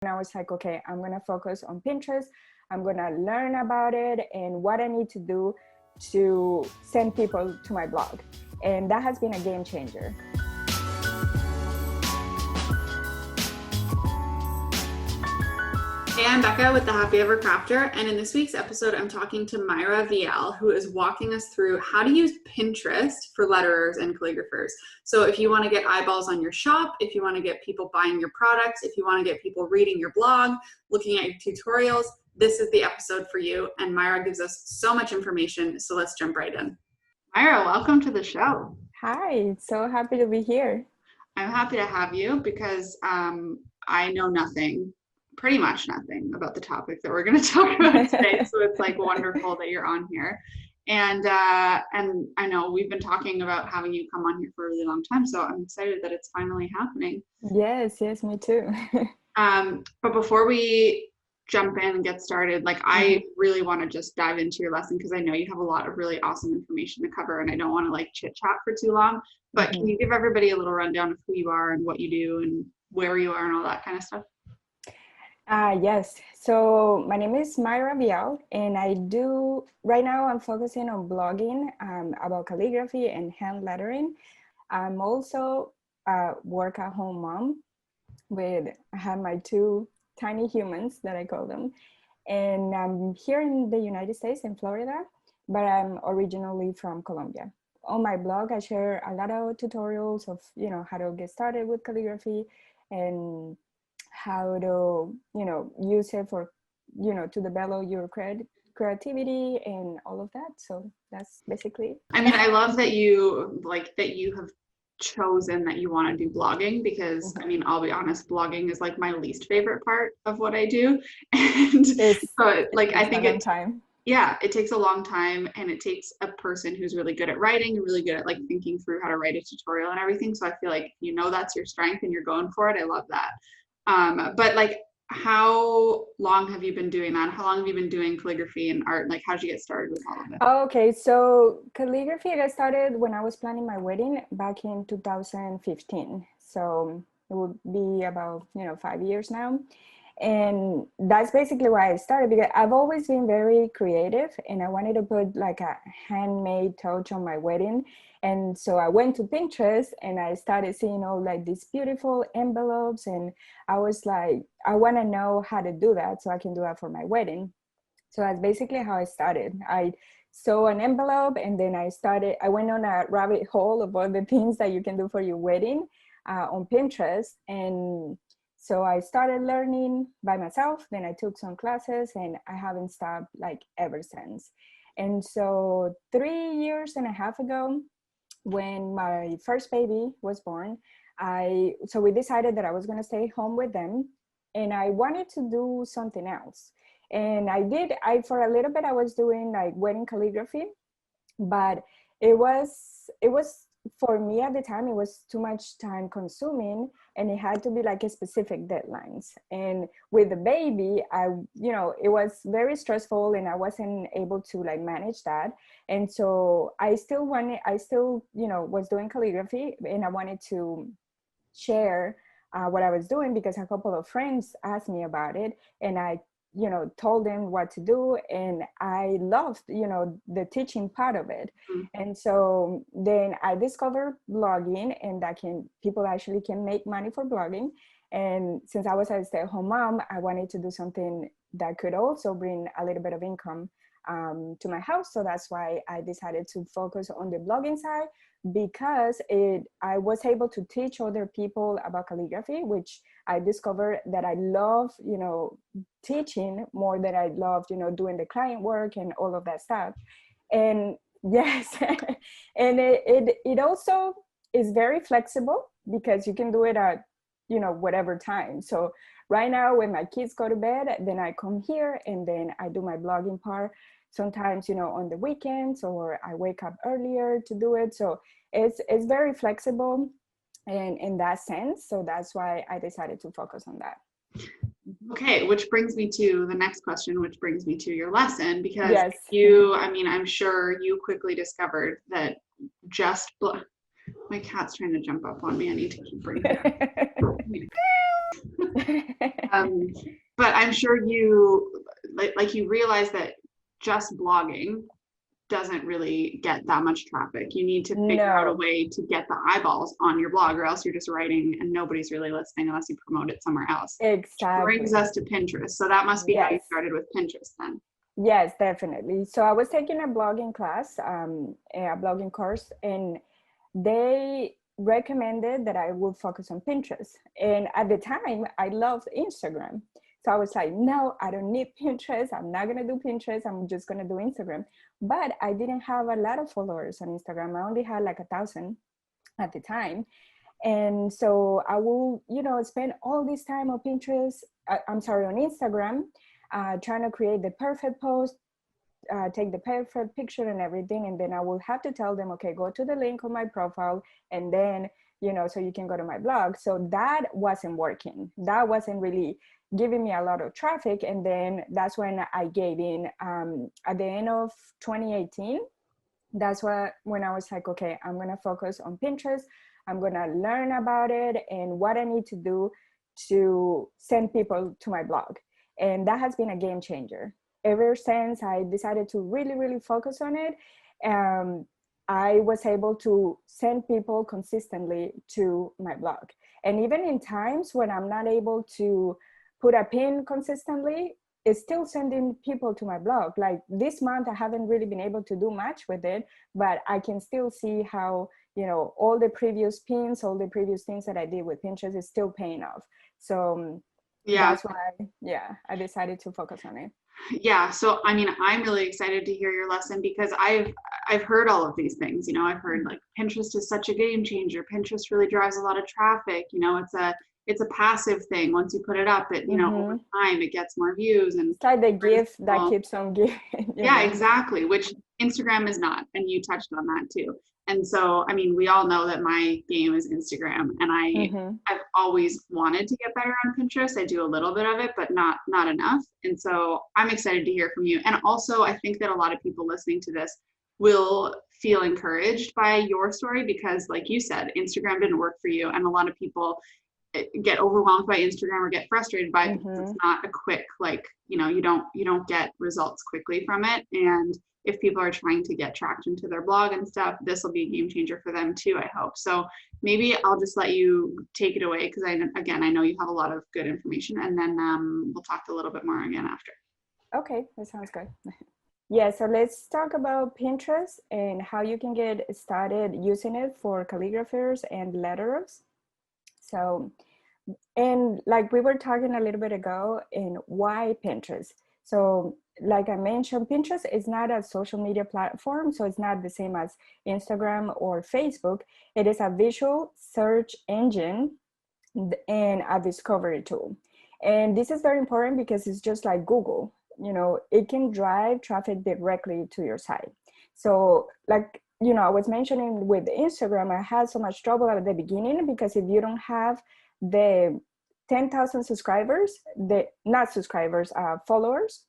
And I was like, okay, I'm going to focus on Pinterest. I'm going to learn about it and what I need to do to send people to my blog. And that has been a game changer. Hey, I'm Becca with the Happy Ever Crafter, and in this week's episode, I'm talking to Maira Vial, who is walking us through how to use Pinterest for letterers and calligraphers. So if you want to get eyeballs on your shop, if you want to get people buying your products, if you want to get people reading your blog, looking at your tutorials, this is the episode for you, and Maira gives us so much information, so let's jump right in. Maira, welcome to the show. Hi, so happy to be here. I'm happy to have you because I know pretty much nothing about the topic that we're going to talk about today. So it's like wonderful that you're on here. And I know we've been talking about having you come on here for a really long time. So I'm excited that it's finally happening. Yes, me too. But before we jump in and get started, I really want to just dive into your lesson because I know you have a lot of really awesome information to cover and I don't want to chit chat for too long. But can you give everybody a little rundown of who you are and what you do and where you are and all that kind of stuff? Yes. So my name is Maira Vial, and right now I'm focusing on blogging about calligraphy and hand lettering. I'm also a work-at-home mom I have my two tiny humans that I call them. And I'm here in the United States in Florida, but I'm originally from Colombia. On my blog, I share a lot of tutorials of, how to get started with calligraphy and how to use it for to develop your creativity and all of that. So that's basically it. I mean, I love that you have chosen that you want to do blogging because I mean, I'll be honest, blogging is my least favorite part of what I do. And so I think it takes a long time and it takes a person who's really good at writing and really good at thinking through how to write a tutorial and everything. So I feel that's your strength and you're going for it. I love that. But how long have you been doing that? How long have you been doing calligraphy and art? How did you get started with all of it? Okay, so calligraphy, I got started when I was planning my wedding back in 2015. So it would be about, 5 years now. And that's basically why I started, because I've always been very creative and I wanted to put a handmade touch on my wedding. And so I went to Pinterest and I started seeing all these beautiful envelopes. And I was like, I want to know how to do that so I can do that for my wedding. So that's basically how I started. I saw an envelope and then I went on a rabbit hole of all the things that you can do for your wedding on Pinterest. And so I started learning by myself. Then I took some classes and I haven't stopped ever since. And so 3.5 years ago, when my first baby was born, so we decided that I was going to stay home with them and I wanted to do something else. And for a little bit, I was doing wedding calligraphy, but it was for me at the time, it was too much time consuming and it had to be a specific deadlines. And with the baby, it was very stressful and I wasn't able to manage that. And so I still was doing calligraphy and I wanted to share what I was doing because a couple of friends asked me about it and I told them what to do. And I loved, the teaching part of it. And so then I discovered blogging and people actually can make money for blogging. And since I was a stay-at-home mom, I wanted to do something that could also bring a little bit of income to my house. So that's why I decided to focus on the blogging side because I was able to teach other people about calligraphy, which I discovered that I love, teaching more than I loved, doing the client work and all of that stuff. And yes, and it also is very flexible because you can do it at, whatever time. So right now when my kids go to bed, then I come here and then I do my blogging part. Sometimes, on the weekends, or I wake up earlier to do it. So it's very flexible and in that sense. So that's why I decided to focus on that. Okay, which brings me to the next question, which brings me to your lesson, because yes. I'm sure you quickly discovered that my cat's trying to jump up on me. I need to keep bringing her. Um, but I'm sure you like you realize that just blogging doesn't really get that much traffic. You need to figure out a No, way to get the eyeballs on your blog, or else you're just writing and nobody's really listening unless you promote it somewhere else. Which brings exactly. us to Pinterest. So that must be how you Yes. started with Pinterest then. Yes, definitely. So I was taking a blogging class, a blogging course, and they recommended that I would focus on Pinterest. And at the time, I loved Instagram. So I was like, no, I don't need Pinterest. I'm not going to do Pinterest. I'm just going to do Instagram. But I didn't have a lot of followers on Instagram. I only had like 1,000 at the time. And so I will, spend all this time on Pinterest, I'm sorry, on Instagram, trying to create the perfect post, take the perfect picture and everything, and then I will have to tell them, okay, go to the link on my profile, and then so you can go to my blog. So that wasn't working. That wasn't really giving me a lot of traffic. And then that's when I gave in. At the end of 2018, that's when I was like, okay, I'm gonna focus on Pinterest. I'm gonna learn about it and what I need to do to send people to my blog. And that has been a game changer. Ever since I decided to really, really focus on it, um, I was able to send people consistently to my blog. And even in times when I'm not able to put a pin consistently, it's still sending people to my blog. Like this month, I haven't really been able to do much with it, but I can still see how, all the previous pins, all the previous things that I did with Pinterest is still paying off. So Yeah. that's why, yeah, I decided to focus on it. Yeah. So I mean, I'm really excited to hear your lesson because I've heard all of these things. I've heard like Pinterest is such a game changer. Pinterest really drives a lot of traffic. It's a passive thing. Once you put it up, over Mm-hmm. time it gets more views and It's like the brings gift that people. keeps on giving, Yeah, exactly. Which Instagram is not, and you touched on that too. And so, I mean, we all know that my game is Instagram, and Mm-hmm. I've always wanted to get better on Pinterest. I do a little bit of it, but not enough. And so, I'm excited to hear from you. And also, I think that a lot of people listening to this will feel encouraged by your story because, like you said, Instagram didn't work for you, and a lot of people get overwhelmed by Instagram or get frustrated by it because it's Mm-hmm. not a quick you don't get results quickly from it. And if people are trying to get traction to their blog and stuff, this will be a game changer for them too, I hope. So maybe I'll just let you take it away because I know you have a lot of good information, and then we'll talk a little bit more again after. Okay, that sounds good. Yeah, so let's talk about Pinterest and how you can get started using it for calligraphers and letterers. So, and like we were talking a little bit ago, in why Pinterest. So, like I mentioned, Pinterest is not a social media platform, so it's not the same as Instagram or Facebook. It is a visual search engine and a discovery tool. And this is very important because it's just like Google, it can drive traffic directly to your site. So like, I was mentioning with Instagram, I had so much trouble at the beginning because if you don't have the 10,000 subscribers, the not subscribers, followers,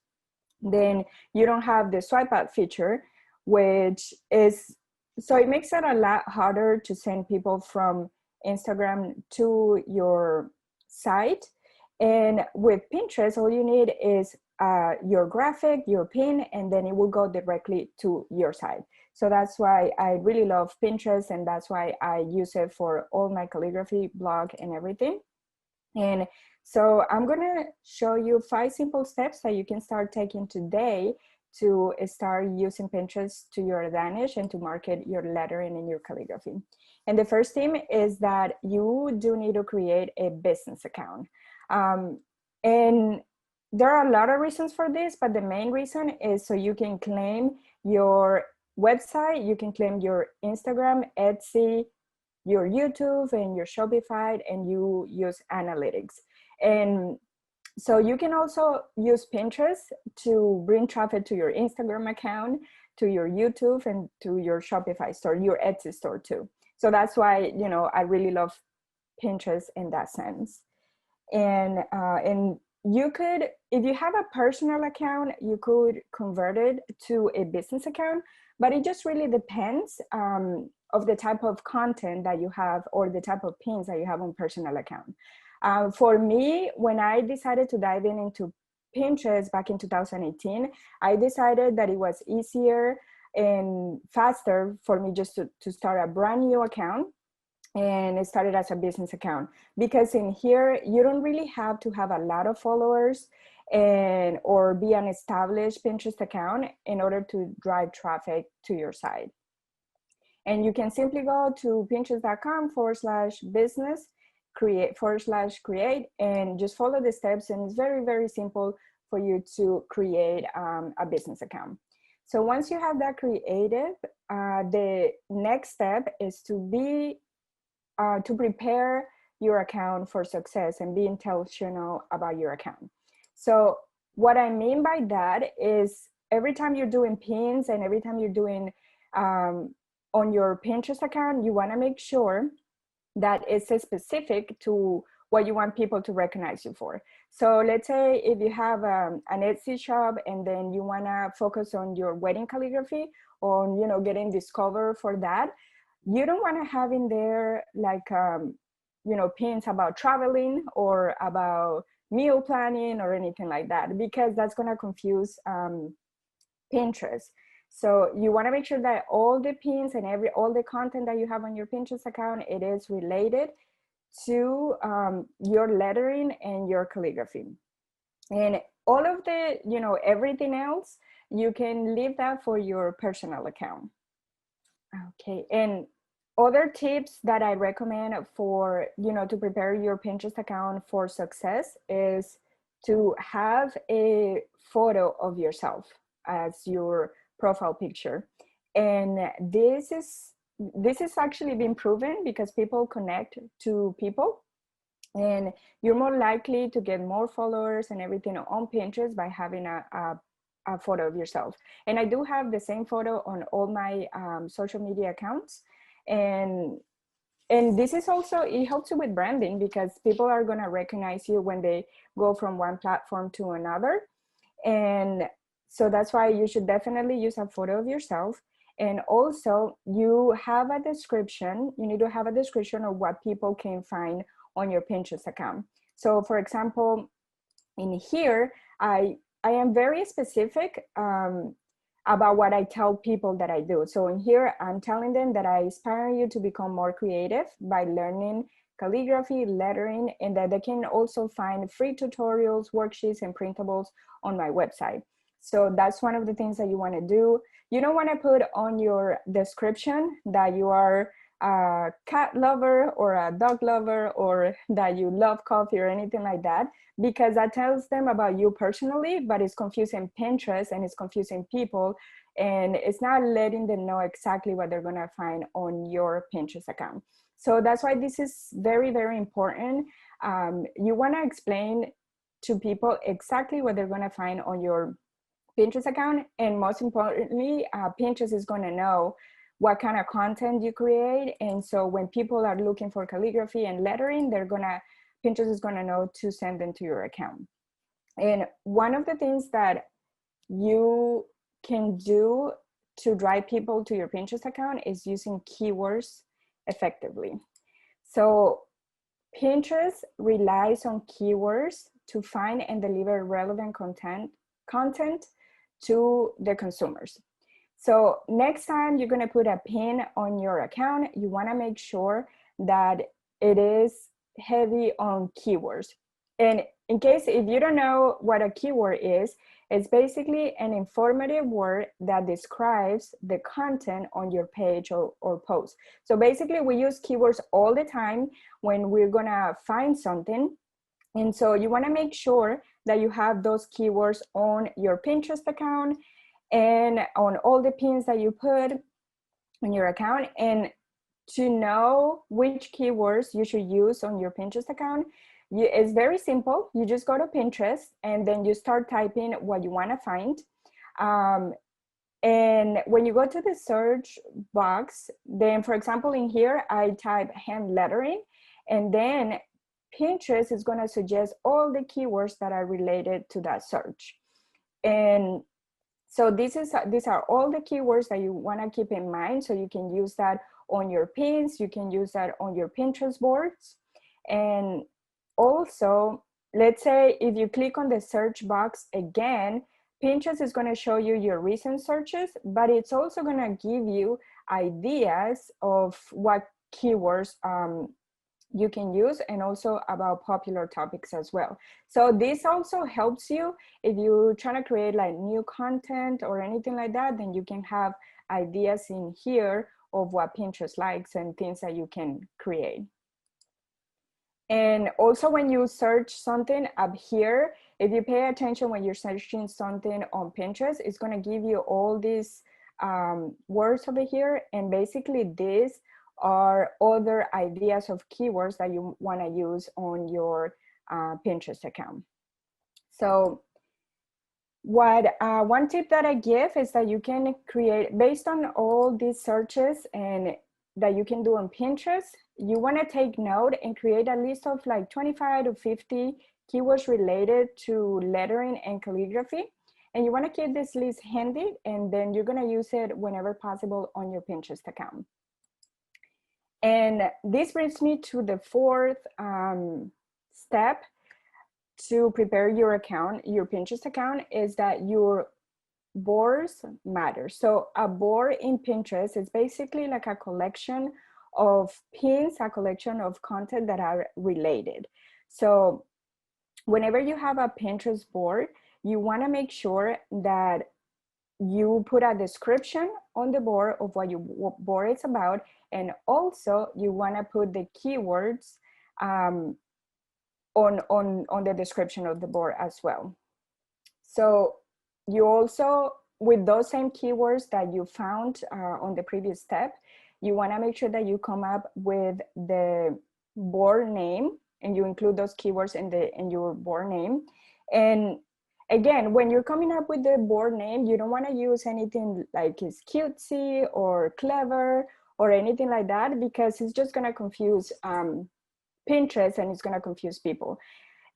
then you don't have the swipe up feature, which is, so it makes it a lot harder to send people from Instagram to your site. And with Pinterest, all you need is your graphic, your pin, and then it will go directly to your site. So that's why I really love Pinterest, and that's why I use it for all my calligraphy blog and everything. And so I'm gonna show you 5 simple steps that you can start taking today to start using Pinterest to your advantage and to market your lettering and your calligraphy. And the first thing is that you do need to create a business account. And there are a lot of reasons for this, but the main reason is so you can claim your website, you can claim your Instagram, Etsy, your YouTube and your Shopify, and you use analytics. And so you can also use Pinterest to bring traffic to your Instagram account, to your YouTube, and to your Shopify store, your Etsy store too. So that's why, I really love Pinterest in that sense. And you could, if you have a personal account, you could convert it to a business account, but it just really depends of the type of content that you have or the type of pins that you have on personal account. For me, when I decided to dive into Pinterest back in 2018, I decided that it was easier and faster for me just to start a brand new account, and it started as a business account, because in here you don't really have to have a lot of followers and or be an established Pinterest account in order to drive traffic to your site. And you can simply go to pinterest.com/business create and just follow the steps, and it's very, very simple for you to create a business account. So once you have that created, the next step is to prepare your account for success and be intentional about your account. So what I mean by that is, every time you're doing pins and every time you're doing on your Pinterest account, you want to make sure that it's specific to what you want people to recognize you for. So let's say if you have an Etsy shop and then you want to focus on your wedding calligraphy, on, you know, getting discovered for that, you don't want to have in there like you know, pins about traveling or about meal planning or anything like that, because that's going to confuse Pinterest. So you want to make sure that all the pins and all the content that you have on your Pinterest account, it is related to your lettering and your calligraphy. And all of the, you know, everything else, you can leave that for your personal account. Okay, and other tips that I recommend for, you know, to prepare your Pinterest account for success is to have a photo of yourself as your profile picture. And this is actually been proven, because people connect to people, and you're more likely to get more followers and everything on Pinterest by having a photo of yourself. And I do have the same photo on all my social media accounts. And this is also, it helps you with branding, because people are going to recognize you when they go from one platform to another. And so that's why you should definitely use a photo of yourself. And also you have a description, you need to have a description of what people can find on your Pinterest account. So for example, in here, I am very specific about what I tell people that I do. So in here, I'm telling them that I inspire you to become more creative by learning calligraphy, lettering, and that they can also find free tutorials, worksheets, and printables on my website. So that's one of the things that you want to do. You don't want to put on your description that you are a cat lover or a dog lover, or that you love coffee or anything like that, because that tells them about you personally, but it's confusing Pinterest and it's confusing people, and it's not letting them know exactly what they're going to find on your Pinterest account. So that's why this is very, very important. You want to explain to people exactly what they're going to find on your Pinterest account. And most importantly, Pinterest is going to know what kind of content you create. And so when people are looking for calligraphy and lettering, Pinterest is going to know to send them to your account. And one of the things that you can do to drive people to your Pinterest account is using keywords effectively. So Pinterest relies on keywords to find and deliver relevant content to the consumers. So next time you're going to put a pin on your account, you want to make sure that it is heavy on keywords. And in case if you don't know what a keyword is, it's basically an informative word that describes the content on your page or post. So basically we use keywords all the time when we're going to find something. And so you want to make sure that you have those keywords on your Pinterest account and on all the pins that you put on your account. And to know which keywords you should use on your Pinterest account, it's very simple. You just go to Pinterest and then you start typing what you want to find. And when you go to the search box, then for example, in here, I type hand lettering, and then Pinterest is going to suggest all the keywords that are related to that search. And so these are all the keywords that you want to keep in mind, so you can use that on your pins, you can use that on your Pinterest boards. And also, let's say if you click on the search box again, Pinterest is going to show you your recent searches, but it's also going to give you ideas of what keywords you can use, and also about popular topics as well. So this also helps you if you're trying to create like new content or anything like that, then you can have ideas in here of what Pinterest likes and things that you can create. And also when you search something up here, if you pay attention when you're searching something on Pinterest, it's going to give you all these words over here. And basically these are other ideas of keywords that you want to use on your Pinterest account. So what one tip that I give is that you can create, based on all these searches and that you can do on Pinterest, you want to take note and create a list of like 25 to 50 keywords related to lettering and calligraphy. And you want to keep this list handy, and then you're going to use it whenever possible on your Pinterest account. And this brings me to the fourth step to prepare your account, your Pinterest account, is that your boards matter. So a board in Pinterest is basically like a collection of pins, a collection of content that are related. So whenever you have a Pinterest board, you want to make sure that you put a description on the board of what your board is about, and also you want to put the keywords on the description of the board as well. So you also, with those same keywords that you found on the previous step, you want to make sure that you come up with the board name, and you include those keywords in your board name. And again, when you're coming up with the board name, you don't want to use anything like it's cutesy or clever or anything like that, because it's just going to confuse Pinterest, and it's going to confuse people.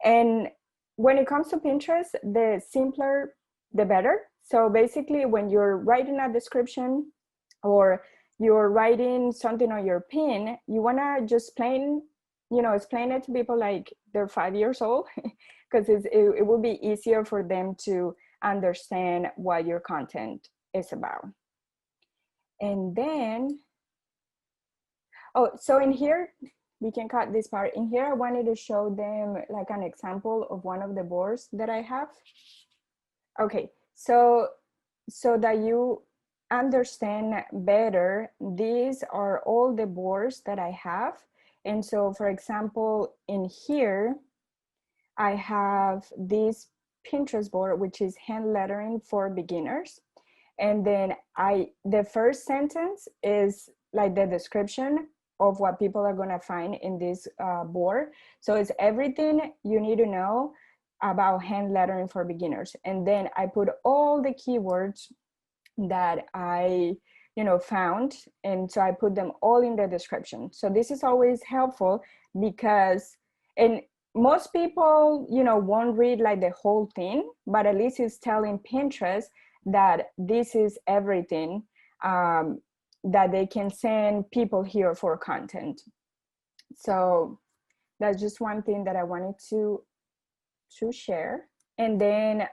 And when it comes to Pinterest, the simpler, the better. So basically, when you're writing a description or you're writing something on your pin, you want to just explain it to people like they're 5 years old, because it will be easier for them to understand what your content is about. And then, so in here, we can cut this part. In here, I wanted to show them like an example of one of the boards that I have. Okay, so that you understand better, these are all the boards that I have. And so, for example, in here, I have this Pinterest board, which is hand lettering for beginners. And then the first sentence is like the description of what people are going to find in this board. So it's everything you need to know about hand lettering for beginners. And then I put all the keywords that I found, and so I put them all in the description. So this is always helpful, because and most people won't read like the whole thing, but at least it's telling Pinterest that this is everything that they can send people here for content. So that's just one thing that I wanted to share. And then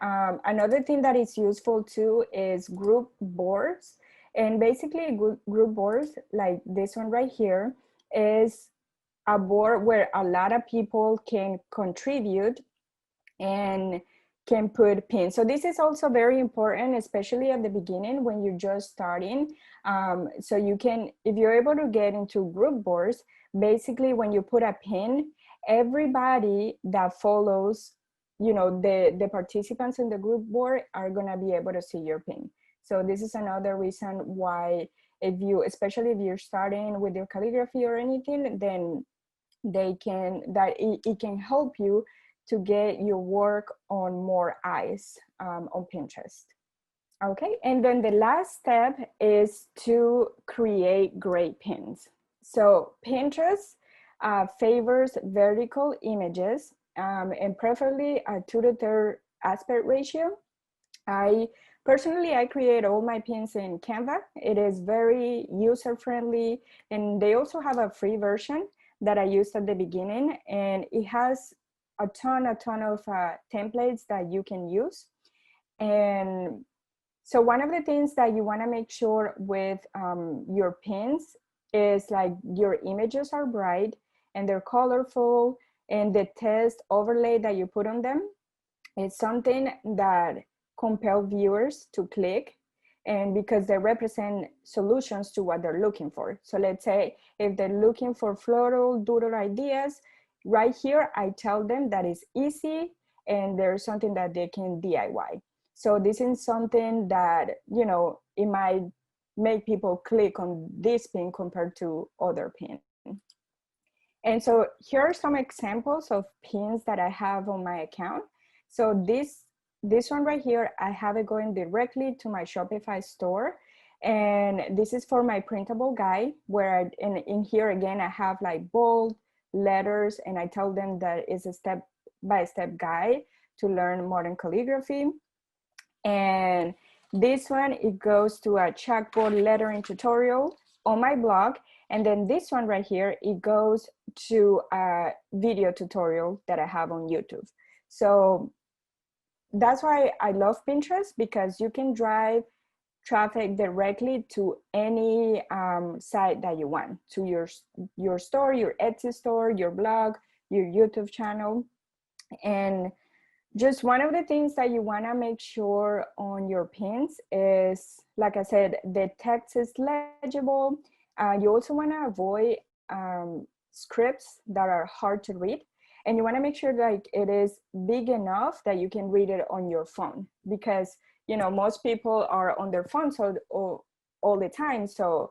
another thing that is useful too is group boards. And basically group boards like this one right here is a board where a lot of people can contribute and can put pins. So this is also very important, especially at the beginning when you're just starting. So you can, if you're able to get into group boards, basically when you put a pin, everybody that follows the participants in the group board are going to be able to see your pin. So this is another reason why, especially if you're starting with your calligraphy or anything, then it can help you to get your work on more eyes on Pinterest. Okay, and then the last step is to create great pins. So Pinterest favors vertical images and preferably a 2:3 aspect ratio. I create all my pins in Canva. It is very user-friendly, and they also have a free version, that I used at the beginning, and it has a ton of templates that you can use. And so one of the things that you want to make sure with your pins is like your images are bright and they're colorful, and the text overlay that you put on them is something that compel viewers to click, and because they represent solutions to what they're looking for. So let's say if they're looking for floral doodle ideas, right here I tell them that it's easy and there's something that they can DIY. So this is something that, you know, it might make people click on this pin compared to other pins. And so here are some examples of pins that I have on my account. So this one right here, I have it going directly to my Shopify store. And this is for my printable guide, where in here again, I have like bold letters, and I tell them that it's a step-by-step guide to learn modern calligraphy. And this one, it goes to a chalkboard lettering tutorial on my blog. And then this one right here, it goes to a video tutorial that I have on YouTube. So that's why I love Pinterest, because you can drive traffic directly to any site that you want, to your store, your Etsy store, your blog, your YouTube channel. And just one of the things that you want to make sure on your pins is, like I said, the text is legible. You also want to avoid scripts that are hard to read. And you want to make sure like it is big enough that you can read it on your phone, because, you know, most people are on their phones all the time. So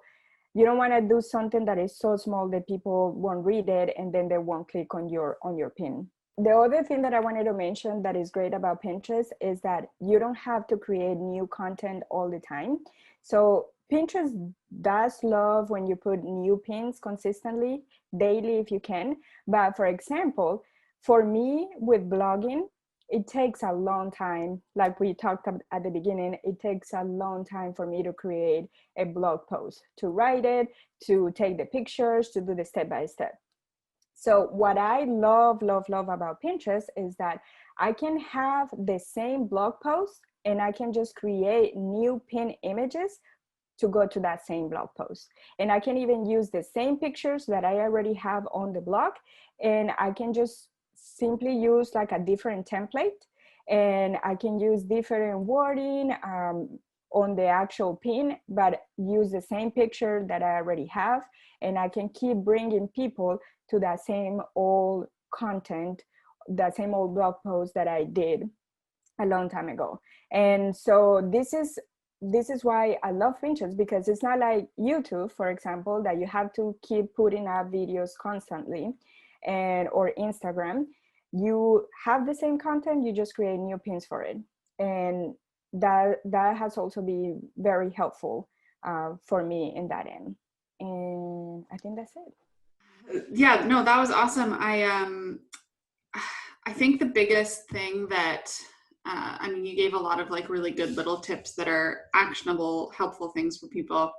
you don't want to do something that is so small that people won't read it and then they won't click on your pin. The other thing that I wanted to mention that is great about Pinterest is that you don't have to create new content all the time. So Pinterest does love when you put new pins consistently, daily if you can. But for example, for me with blogging, it takes a long time. Like we talked at the beginning, it takes a long time for me to create a blog post, to write it, to take the pictures, to do the step-by-step. So what I love about Pinterest is that I can have the same blog post and I can just create new pin images to go to that same blog post. And I can even use the same pictures that I already have on the blog, and I can just simply use like a different template, and I can use different wording on the actual pin, but use the same picture that I already have, and I can keep bringing people to that same old content, that same old blog post that I did a long time ago. And so this is why I love Pinterest, because it's not like YouTube, for example, that you have to keep putting up videos constantly, or Instagram. You have the same content, you just create new pins for it. And that has also been very helpful for me in that end. And I think that's it. Yeah, no, that was awesome. I think the biggest thing that I mean, you gave a lot of like really good little tips that are actionable, helpful things for people.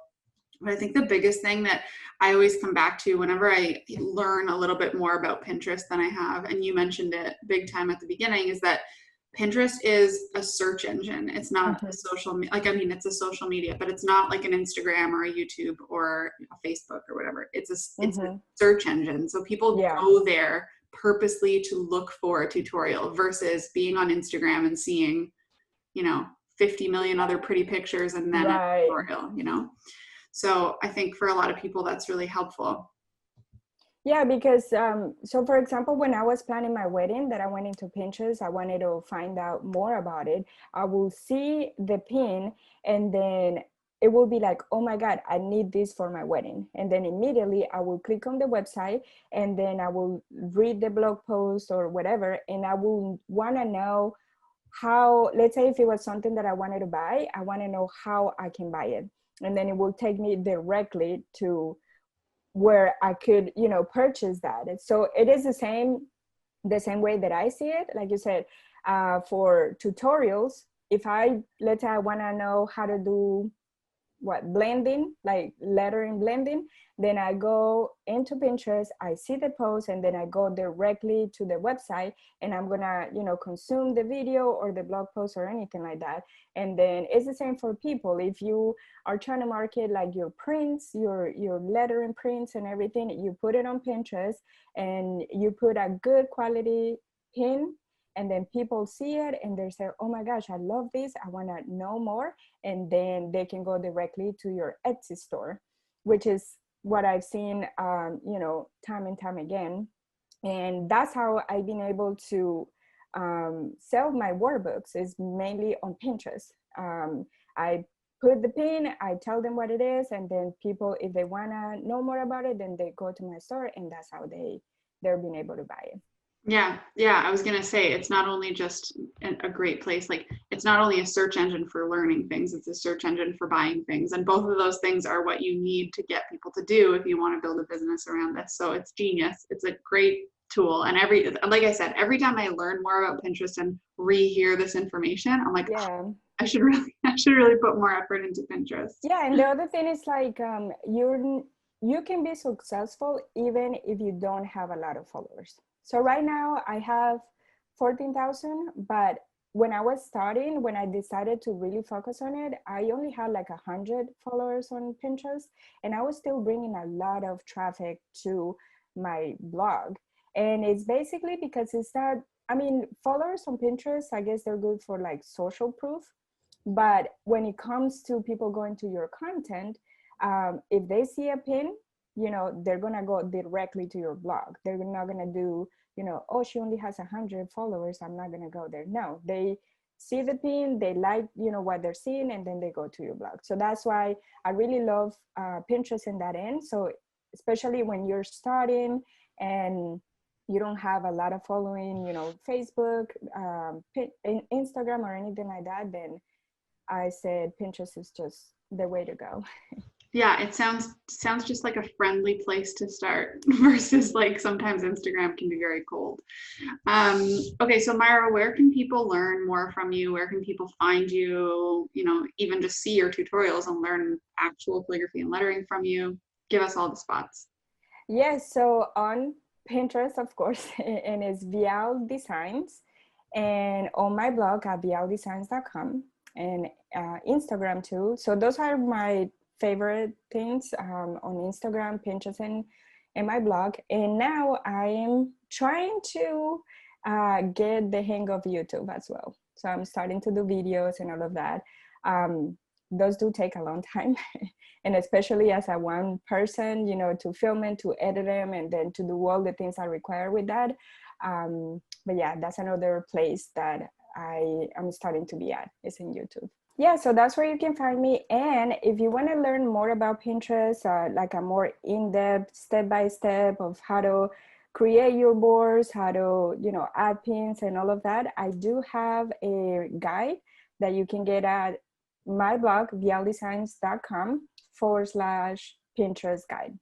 But I think the biggest thing that I always come back to whenever I learn a little bit more about Pinterest than I have, and you mentioned it big time at the beginning, is that Pinterest is a search engine. It's not a social, like, I mean, it's a social media, but it's not like an Instagram or a YouTube or a Facebook or whatever. It's a search engine. So people go there purposely to look for a tutorial versus being on Instagram and seeing, you know, 50 million other pretty pictures and then a tutorial, you know? So I think for a lot of people, that's really helpful. Yeah, because so for example, when I was planning my wedding that I went into Pinterest, I wanted to find out more about it. I will see the pin and then it will be like, oh my God, I need this for my wedding. And then immediately I will click on the website and then I will read the blog post or whatever. And I will want to know how, let's say if it was something that I wanted to buy, I want to know how I can buy it. And then it will take me directly to where I could, you know, purchase that. And so it is the same way that I see it. Like you said, for tutorials, if let's say I want to know how to do blending, like lettering blending. Then I go into Pinterest, I see the post, and then I go directly to the website, and I'm gonna, consume the video or the blog post or anything like that. And then it's the same for people. If you are trying to market like your prints, your lettering prints and everything, you put it on Pinterest and you put a good quality pin, and then people see it and they say, oh my gosh, I love this, I want to know more. And then they can go directly to your Etsy store, which is what I've seen, time and time again. And that's how I've been able to sell my workbooks, is mainly on Pinterest. I put the pin, I tell them what it is, and then people, if they want to know more about it, then they go to my store, and that's how they're being able to buy it. Yeah. I was going to say, it's not only just a great place, like it's not only a search engine for learning things, it's a search engine for buying things. And both of those things are what you need to get people to do if you want to build a business around this. So it's genius. It's a great tool. And like I said, every time I learn more about Pinterest and rehear this information, I'm like, oh, I should really put more effort into Pinterest. Yeah. And the other thing is like, you can be successful even if you don't have a lot of followers. So right now I have 14,000, but when I was starting, when I decided to really focus on it, I only had like 100 followers on Pinterest, and I was still bringing a lot of traffic to my blog. And it's basically because followers on Pinterest, I guess they're good for like social proof. But when it comes to people going to your content, if they see a pin, they're gonna go directly to your blog. They're not gonna do, oh, she only has 100 followers, I'm not gonna go there. No, they see the pin, they like, what they're seeing, and then they go to your blog. So that's why I really love Pinterest in that end. So especially when you're starting and you don't have a lot of following, Facebook, Instagram or anything like that, then I said Pinterest is just the way to go. Yeah, it sounds just like a friendly place to start versus like sometimes Instagram can be very cold. Okay, so Maira, where can people learn more from you? Where can people find you? Even just see your tutorials and learn actual calligraphy and lettering from you. Give us all the spots. Yes, so on Pinterest, of course, and it's Vial Designs, and on my blog at vialdesigns.com, and Instagram too. So those are my favorite things, on Instagram, Pinterest, and my blog. And now I am trying to get the hang of YouTube as well. So I'm starting to do videos and all of that. Those do take a long time. And especially as a one person, to film it, to edit them, and then to do all the things I require with that. But yeah, that's another place that I am starting to be at, is in YouTube. Yeah, so that's where you can find me. And if you want to learn more about Pinterest, like a more in-depth, step-by-step of how to create your boards, how to, add pins and all of that, I do have a guide that you can get at my blog, vialdesigns.com/Pinterest guide.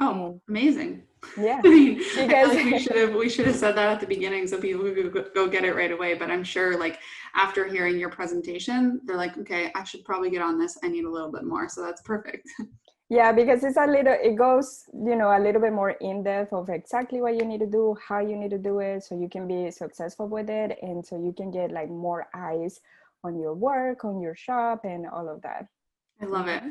Oh, amazing. Yeah. Because we should have said that at the beginning so people could go get it right away. But I'm sure like after hearing your presentation, they're like, okay, I should probably get on this. I need a little bit more. So that's perfect. Yeah, because it goes, a little bit more in depth of exactly what you need to do, how you need to do it, so you can be successful with it. And so you can get like more eyes on your work, on your shop, and all of that. I love it.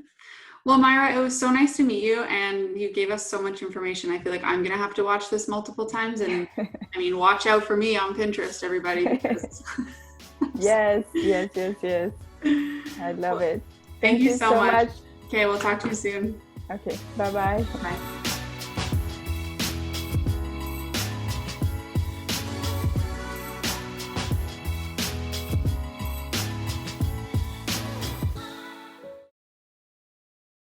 Well, Maira, it was so nice to meet you, and you gave us so much information. I feel like I'm going to have to watch this multiple times, and watch out for me on Pinterest, everybody. Because Yes. I love it. Thank you so much. Okay, we'll talk to you soon. Okay, bye-bye. Bye.